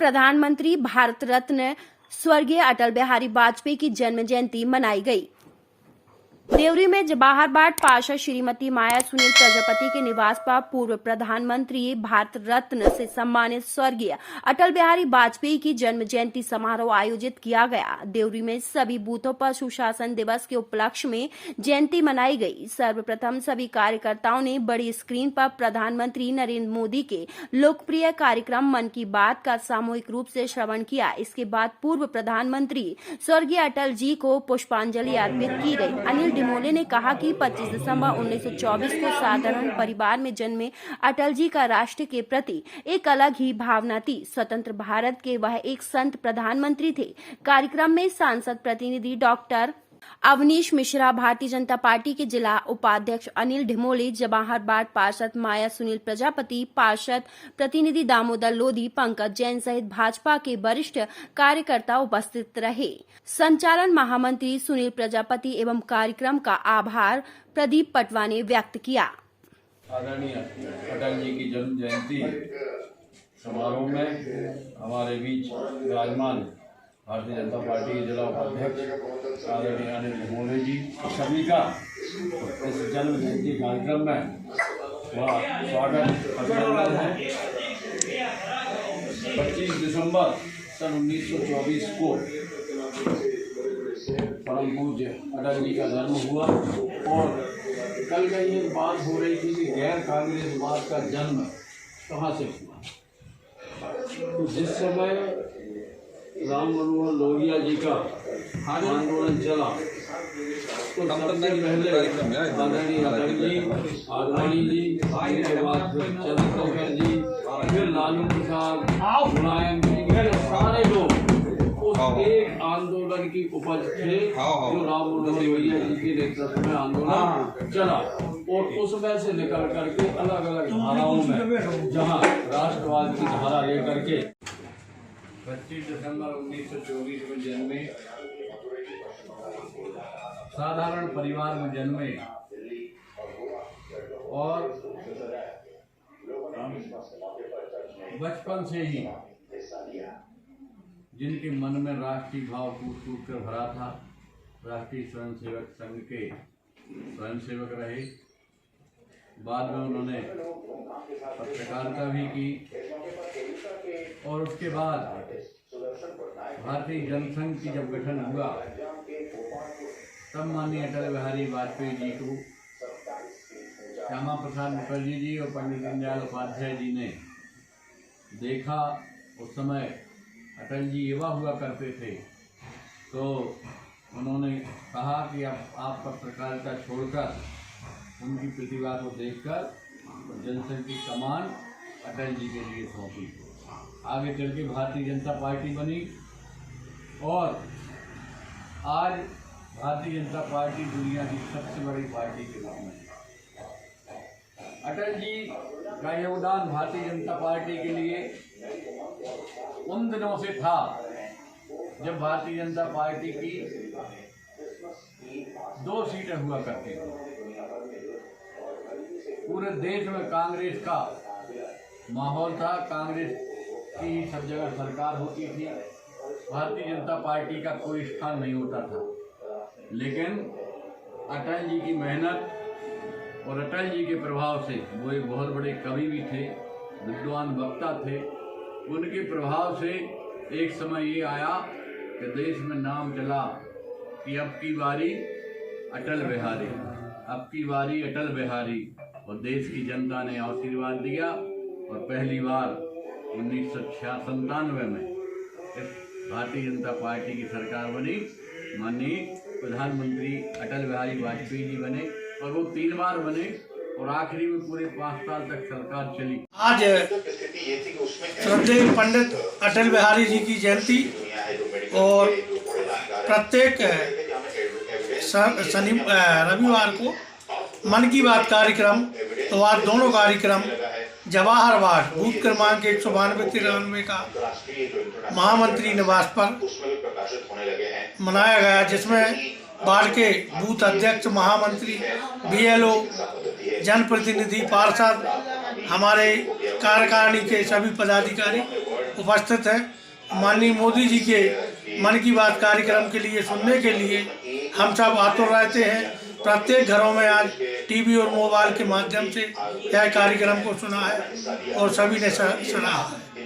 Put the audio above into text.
प्रधानमंत्री भारत रत्न स्वर्गीय अटल बिहारी वाजपेयी की जन्म जयंती मनाई गई। देवरी में जवाहर बाट पार्षद श्रीमती माया सुनील प्रजापति के निवास पर पूर्व प्रधानमंत्री भारत रत्न से सम्मानित स्वर्गीय अटल बिहारी वाजपेयी की जन्म जयंती समारोह आयोजित किया गया। देवरी में सभी बूथों पर सुशासन दिवस के उपलक्ष्य में जयंती मनाई गई। सर्वप्रथम सभी कार्यकर्ताओं ने बड़ी स्क्रीन पर प्रधानमंत्री नरेंद्र मोदी के लोकप्रिय कार्यक्रम मन की बात का सामूहिक रूप से श्रवण किया। इसके बाद पूर्व प्रधानमंत्री स्वर्गीय अटल जी को पुष्पांजलि अर्पित की गई। अनिल डिमोले ने कहा कि 25 दिसंबर 1924 को साधारण परिवार में जन्मे अटल जी का राष्ट्र के प्रति एक अलग ही भावना थी। स्वतंत्र भारत के वह एक संत प्रधानमंत्री थे। कार्यक्रम में सांसद प्रतिनिधि डॉक्टर अवनीश मिश्रा, भारतीय जनता पार्टी के जिला उपाध्यक्ष अनिल ढिमोले, जवाहर बाट पार्षद माया सुनील प्रजापति, पार्षद प्रतिनिधि दामोदर लोधी, पंकज जैन सहित भाजपा के वरिष्ठ कार्यकर्ता उपस्थित रहे। संचालन महामंत्री सुनील प्रजापति एवं कार्यक्रम का आभार प्रदीप पटवा ने व्यक्त किया। आदरणीय अटल जी की जन्म जयंती समारोह में हमारे बीच विराजमान भारतीय जनता पार्टी के जिला उपाध्यक्ष आदरणीय अनिल ढिमोले जी सभी का इस जन्म जयंती कार्यक्रम में स्वागत अभिनंदन है। 25 दिसंबर सन 1924 को परम पूज्य अटल जी का जन्म हुआ और कल का ये बात हो रही थी कि गैर कांग्रेसवाद का जन्म कहाँ से हुआ। तो जिस समय राम मनोहर लोहिया जी का आंदोलन चला तो सबसे पहले आदरणीय अटल जी, आडवाणी जी, उसके बाद चंद्रशेखर जी, फिर लालू प्रसाद, मुलायम जी, सारे लोग उस एक आंदोलन की उपज थे जो राम मनोहर लोहिया जी के नेतृत्व में आंदोलन चला। और उसमें से निकल करके अलग अलग धाराओं में जहाँ राष्ट्रवाद की धारा लेकर के 25 दिसंबर 1924 में जन्मे, साधारण परिवार में जन्मे और बचपन से ही जिनके मन में राष्ट्रीय भाव कूट कूट कर भरा था, राष्ट्रीय स्वयंसेवक संघ के स्वयंसेवक रहे। बाद में उन्होंने पत्रकारिता भी की और उसके बाद भारतीय जनसंघ की जब गठन हुआ तब माननीय अटल बिहारी वाजपेयी जी को श्यामा प्रसाद मुखर्जी जी और पंडित दीनदयाल उपाध्याय जी ने देखा। उस समय अटल जी युवा हुआ करते थे तो उन्होंने कहा कि अब आप पत्रकारिता छोड़कर उनकी प्रतिभा को देखकर जनसंघ की कमान अटल जी के लिए सौंपी। आगे चल के भारतीय जनता पार्टी बनी और आज भारतीय जनता पार्टी दुनिया की सबसे बड़ी पार्टी के रूप में। अटल जी का योगदान भारतीय जनता पार्टी के लिए उन दिनों से था जब भारतीय जनता पार्टी की 2 सीटें हुआ करती थी। पूरे देश में कांग्रेस का माहौल था, कांग्रेस की सब जगह सरकार होती थी, भारतीय जनता पार्टी का कोई स्थान नहीं होता था। लेकिन अटल जी की मेहनत और अटल जी के प्रभाव से, वो एक बहुत बड़े कवि भी थे, विद्वान वक्ता थे, उनके प्रभाव से एक समय ये आया कि देश में नाम चला कि अब की बारी अटल बिहारी, अब की बारी अटल बिहारी। और देश की जनता ने आशीर्वाद दिया और पहली बार 1997 में इस भारतीय जनता पार्टी की सरकार बनी। माननीय प्रधानमंत्री अटल बिहारी वाजपेयी जी बने और वो 3 बार बने और आखिरी में पूरे 5 साल तक सरकार चली। आज श्रद्धेय पंडित अटल बिहारी जी की जयंती और प्रत्येक रविवार को मन की बात कार्यक्रम, तो आज दोनों कार्यक्रम जवाहर बाट बूथ क्रमांक 192-93 का महामंत्री निवास पर मनाया गया, जिसमें वार्ड के बूथ अध्यक्ष, महामंत्री, BLO, जनप्रतिनिधि, पार्षद हमारे कार्यकारिणी के सभी पदाधिकारी उपस्थित हैं। माननीय मोदी जी के मन की बात कार्यक्रम के लिए सुनने के लिए हम सब आतुर रहते हैं। प्रत्येक घरों में आज टीवी और मोबाइल के माध्यम से यह कार्यक्रम को सुना है और सभी ने सराहा है।